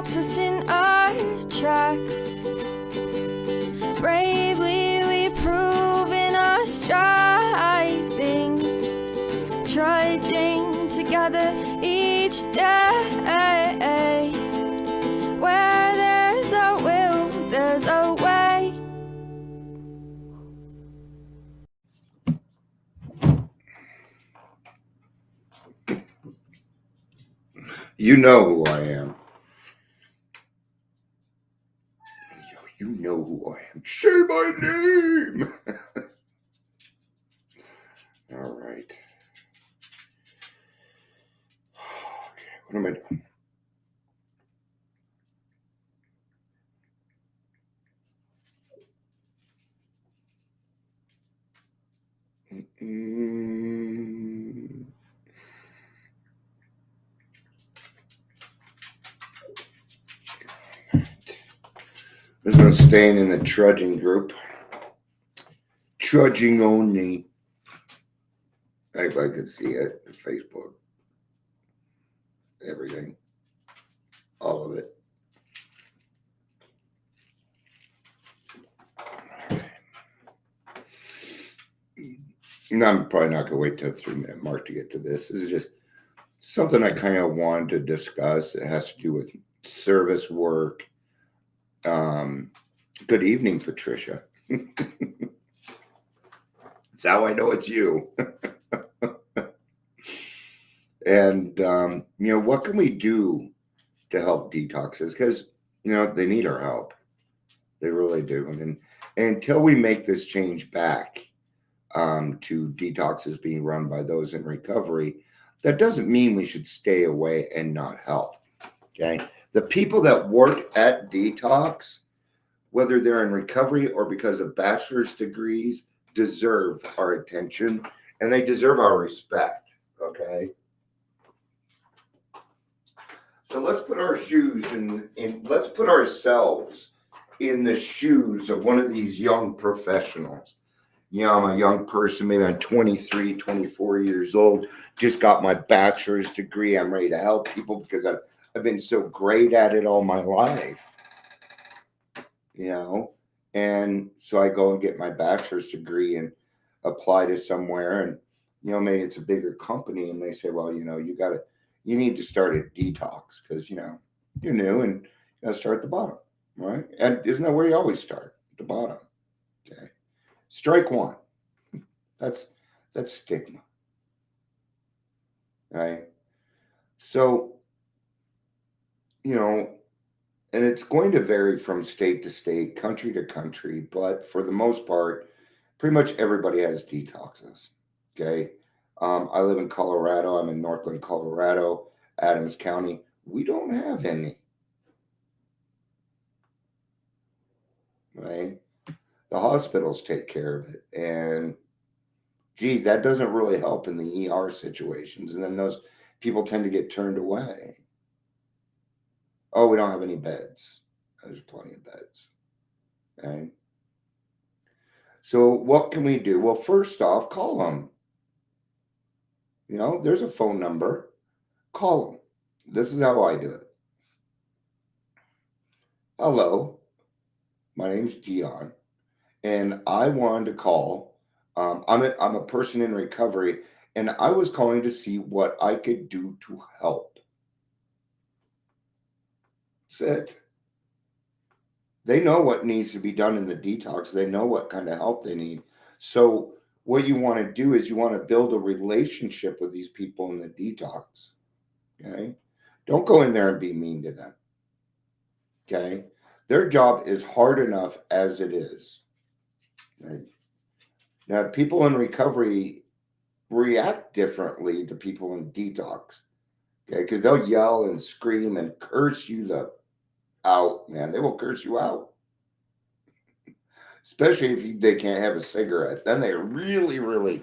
stops us in our tracks. Bravely we prove in our striving, trudging together each day. Where there's a will, there's a way. You know who I am. You know who I am. Say my name. All right. Okay, what am I doing? This one's staying in the trudging group. Trudging only. I could see it. Facebook. Everything. All of it. And I'm probably not going to wait till the 3-minute mark to get to this. This is just something I kind of wanted to discuss. It has to do with service work. Good evening, Patricia. That's how I know it's you. And, what can we do to help detoxes? Because, they need our help. They really do. And until we make this change back to detoxes being run by those in recovery, that doesn't mean we should stay away and not help. Okay. The people that work at detox, whether they're in recovery or because of bachelor's degrees, deserve our attention and they deserve our respect. Okay. So let's put our shoes in let's put ourselves in the shoes of one of these young professionals. I'm a young person, maybe I'm 23, 24 years old, just got my bachelor's degree. I'm ready to help people because I've been so great at it all my life. And so I go and get my bachelor's degree and apply to somewhere, and maybe it's a bigger company, and they say, well, you need to start a detox because you're new and you got to start at the bottom, right? And isn't that where you always start? At the bottom. Okay. Strike one. That's stigma. Right? So, and it's going to vary from state to state, country to country, but for the most part, pretty much everybody has detoxes. Okay. I live in Colorado. I'm in Northland, Colorado, Adams County. We don't have any. Right? The hospitals take care of it. And gee, that doesn't really help in the ER situations. And then those people tend to get turned away. Oh, we don't have any beds. There's plenty of beds. Okay. So what can we do? Well, first off, call them. There's a phone number. Call them. This is how I do it. Hello, my name's Dion, and I wanted to call. I'm a person in recovery, and I was calling to see what I could do to help. That's it. They know what needs to be done in the detox. They know what kind of help they need. So what you want to do is you want to build a relationship with these people in the detox. Okay. Don't go in there and be mean to them. Okay. Their job is hard enough as it is. Okay? Now, people in recovery react differently to people in detox. Okay. Because they'll yell and scream and curse you out, man. They will curse you out. Especially if they can't have a cigarette. Then they really, really.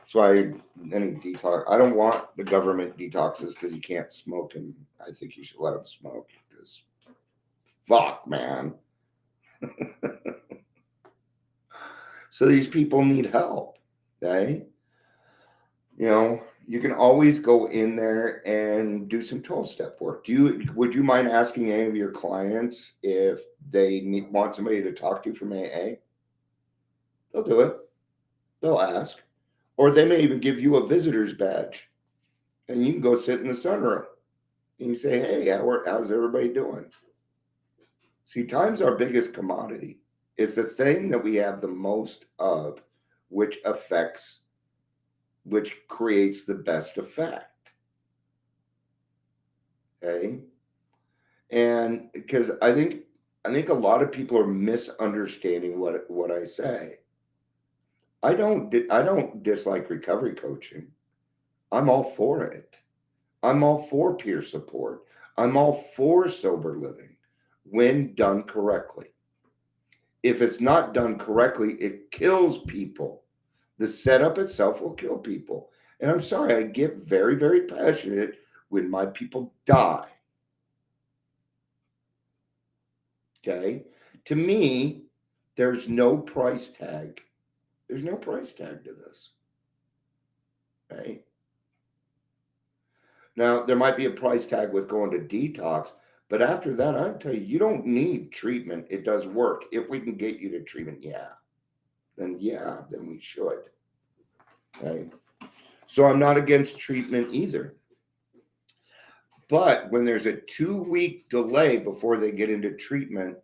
So any detox. I don't want the government detoxes because you can't smoke, and I think you should let them smoke because fuck, man. So these people need help. Okay. You can always go in there and do some 12-step work. Would you mind asking any of your clients if they want somebody to talk to from AA? They'll do it. They'll ask. Or they may even give you a visitor's badge and you can go sit in the sunroom and you say, hey, how's everybody doing? See, time's our biggest commodity. It's the thing that we have the most of, which creates the best effect. Okay. And because I think a lot of people are misunderstanding what I say. I don't dislike recovery coaching. I'm all for it. I'm all for peer support. I'm all for sober living when done correctly. If it's not done correctly, it kills people. The setup itself will kill people. And I'm sorry, I get very, very passionate when my people die. Okay? To me, there's no price tag. There's no price tag to this. Okay? Now, there might be a price tag with going to detox, but after that, I tell you, you don't need treatment. It does work. If we can get you to treatment, then we should. Okay? So I'm not against treatment either. But when there's a 2-week delay before they get into treatment,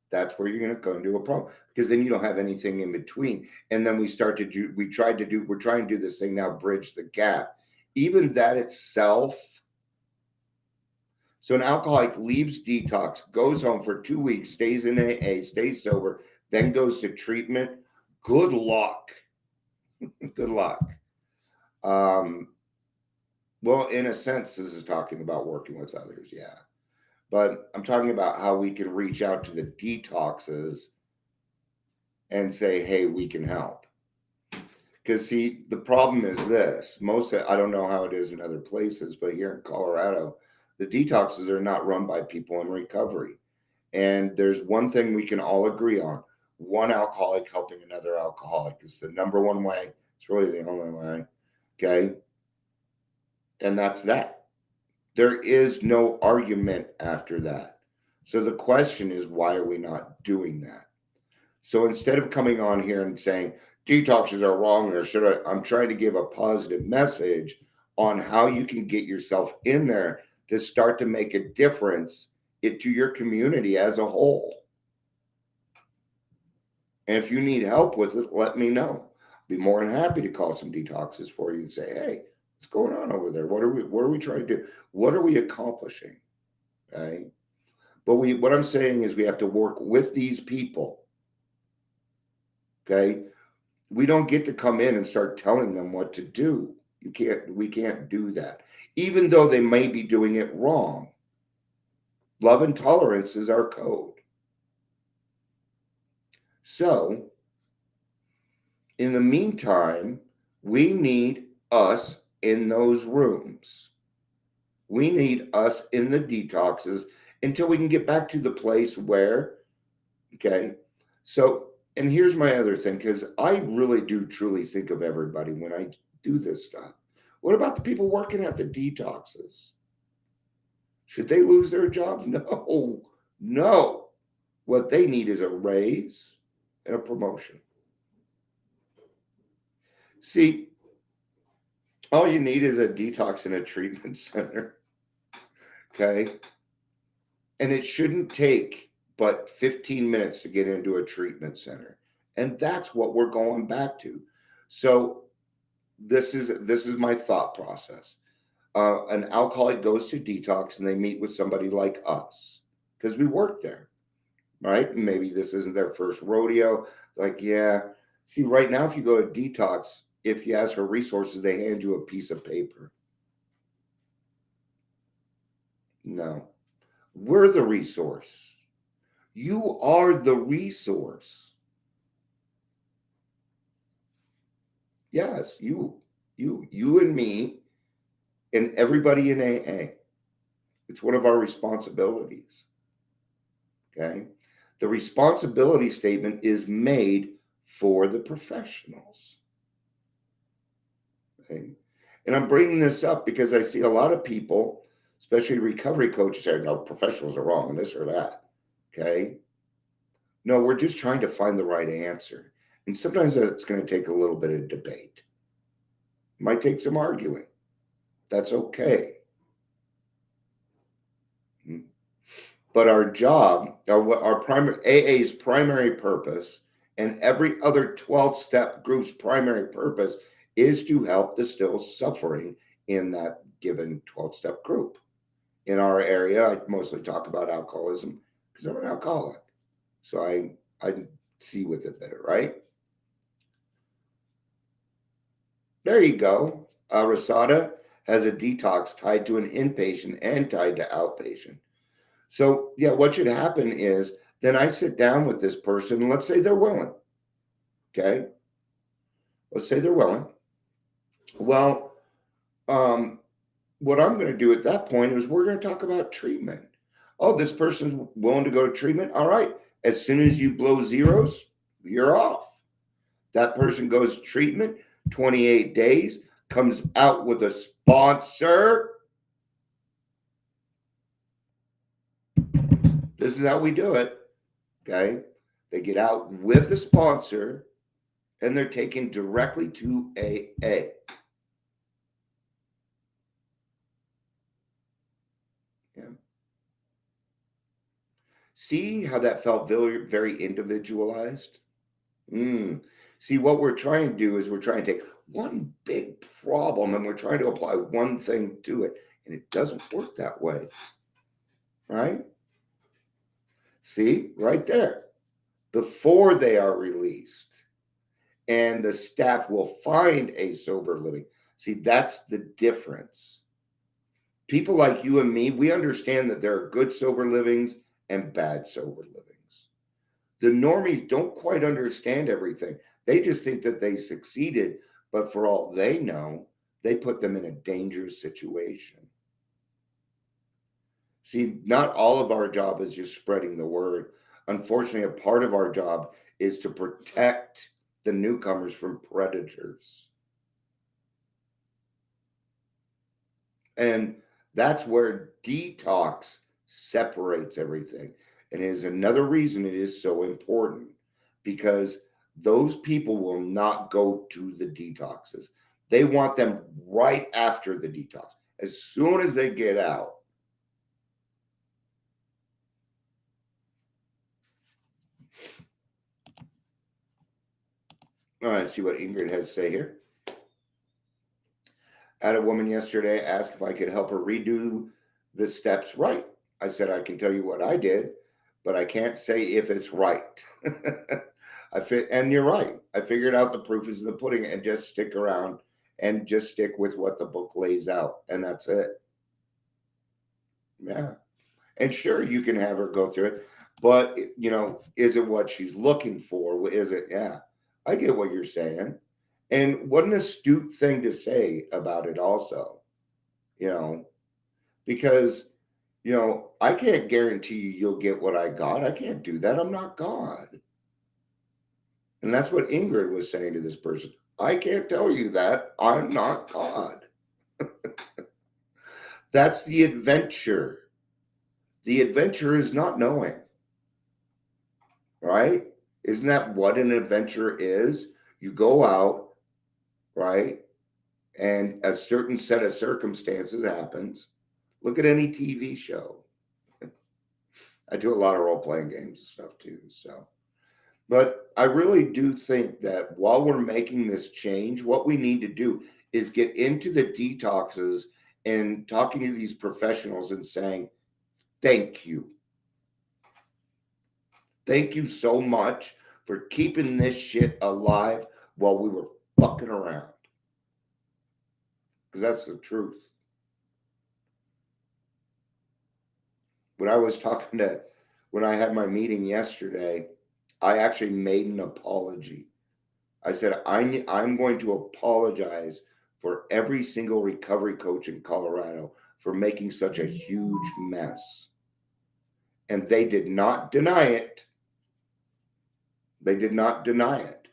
that's where you're going to go into a problem, because then you don't have anything in between. And then we're trying to do this thing now, bridge the gap. Even that itself. So an alcoholic leaves detox, goes home for 2 weeks, stays in AA, stays sober, then goes to treatment. Good luck. Good luck. Well, in a sense, this is talking about working with others, yeah. But I'm talking about how we can reach out to the detoxes and say, hey, we can help. Because, see, the problem is this. I don't know how it is in other places, but here in Colorado, the detoxes are not run by people in recovery. And there's one thing we can all agree on. One alcoholic helping another alcoholic is the number one way. It's really the only way. Okay? And that's that. There is no argument after that. So the question is, why are we not doing that? So instead of coming on here and saying detoxes are wrong, or I'm trying to give a positive message on how you can get yourself in there to start to make a difference to your community as a whole. And if you need help with it, let me know. Be more than happy to call some detoxes for you and say, hey, what's going on over there? What are we trying to do? What are we accomplishing? Okay. But what I'm saying is we have to work with these people. Okay. We don't get to come in and start telling them what to do. We can't do that. Even though they may be doing it wrong. Love and tolerance is our code. So, in the meantime, we need us in those rooms. We need us in the detoxes until we can get back to the place where, okay, so, and here's my other thing, because I really do truly think of everybody when I do this stuff. What about the people working at the detoxes? Should they lose their jobs? No. What they need is a raise and a promotion. See, all you need is a detox and a treatment center. Okay. And it shouldn't take but 15 minutes to get into a treatment center. And that's what we're going back to. So this is my thought process. An alcoholic goes to detox and they meet with somebody like us because we work there, right? Maybe this isn't their first rodeo. Like, yeah. See, right now, if you go to detox, if you ask for resources, they hand you a piece of paper. No. We're the resource. You are the resource. Yes, you and me and everybody in AA. It's one of our responsibilities. Okay. The responsibility statement is made for the professionals. Okay. And I'm bringing this up because I see a lot of people, especially recovery coaches, say, no, professionals are wrong and this or that. Okay. No, we're just trying to find the right answer. And sometimes that's going to take a little bit of debate. It might take some arguing. That's okay. But our job, our primary AA's primary purpose, and every other 12-step group's primary purpose is to help the still suffering in that given 12-step group. In our area, I mostly talk about alcoholism because I'm an alcoholic. So I see with it better, right? There you go. Rasada has a detox tied to an inpatient and tied to outpatient. So, yeah, what should happen is then I sit down with this person, and let's say they're willing. Okay. Let's say they're willing. Well, what I'm going to do at that point is we're going to talk about treatment. Oh, this person's willing to go to treatment. All right. As soon as you blow zeros, you're off. That person goes to treatment, 28 days, comes out with a sponsor. This is how we do it. Okay. They get out with a sponsor and they're taken directly to AA. Yeah. See how that felt very, very individualized? See, what we're trying to do is we're trying to take one big problem and we're trying to apply one thing to it. And it doesn't work that way. Right? See, right there. Before they are released and the staff will find a sober living. See, that's the difference. People like you and me, we understand that there are good sober livings and bad sober livings. The normies don't quite understand everything. They just think that they succeeded, but for all they know, they put them in a dangerous situation. See, not all of our job is just spreading the word. Unfortunately, a part of our job is to protect the newcomers from predators. And that's where detox separates everything. And it is another reason it is so important because those people will not go to the detoxes. They want them right after the detox. As soon as they get out, all right, see what Ingrid has to say here. I had a woman yesterday ask if I could help her redo the steps right. I said, I can tell you what I did, but I can't say if it's right. And you're right. I figured out the proof is in the pudding and just stick around and just stick with what the book lays out. And that's it. Yeah. And sure, you can have her go through it, but is it what she's looking for? Is it? Yeah, I get what you're saying. And what an astute thing to say about it also, because, I can't guarantee you'll get what I got. I can't do that. I'm not God. And that's what Ingrid was saying to this person. I can't tell you that. I'm not God. That's the adventure. The adventure is not knowing. Right? Isn't that what an adventure is? You go out, right? And a certain set of circumstances happens. Look at any TV show. I do a lot of role-playing games and stuff too. But I really do think that while we're making this change, what we need to do is get into the detoxes and talking to these professionals and saying, thank you. Thank you so much for keeping this shit alive while we were fucking around. Because that's the truth. When I had my meeting yesterday, I actually made an apology. I said, I'm going to apologize for every single recovery coach in Colorado for making such a huge mess. And they did not deny it. They did not deny it.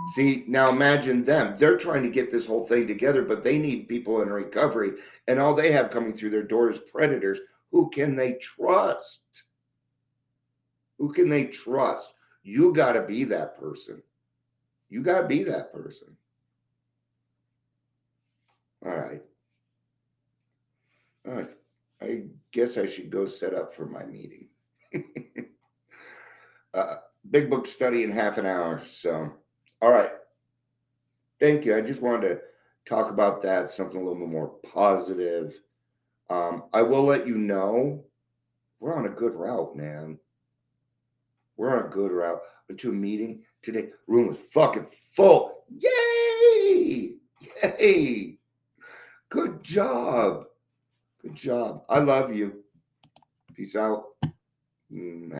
See, now imagine them. They're trying to get this whole thing together, but they need people in recovery. And all they have coming through their door is predators. Who can they trust? Who can they trust? You got to be that person. You got to be that person. All right. All right. I guess I should go set up for my meeting. Big book study in half an hour. So, all right. Thank you. I just wanted to talk about that, something a little bit more positive. I will let you know we're on a good route, man. We're on a good route. Went to a meeting today. Room was fucking full. Yay! Yay! Good job. Good job. I love you. Peace out.